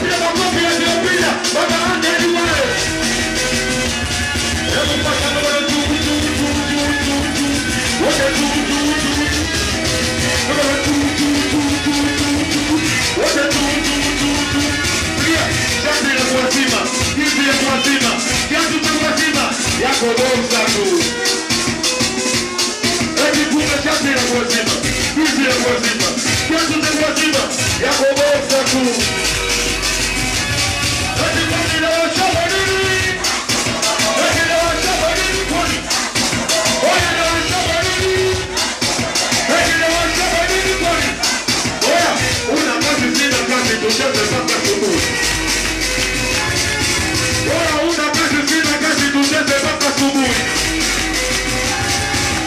pia makofi yaliyopiga baba ande niwae. Hebu pata baba tu. Wote tu. Baba tu. Wote tu. Pia shati la kuazima, hizi ya kuazima, kiatu cha kuazima yako bonza tu. Eti kumbe shati la kuazima, hizi ya kuazima, kiatu cha kuazima yako bonza tu. Eti kwani na washaba nini? Eti na washaba nini kwani? Oya na washaba nini? Eti na washaba nini kwani? Oya, una kazi sina kazi tucheze mpaka asubuhi. Oya, una kazi sina kazi tucheze mpaka asubuhi.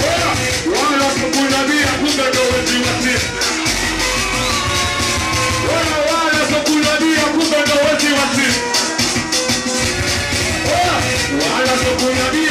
Oya, wala kukunabia kumbe ndo wezi wa siri. Oya, wala kukunabia kumbe ndo wezi wa siri. Oya, wala kukunabia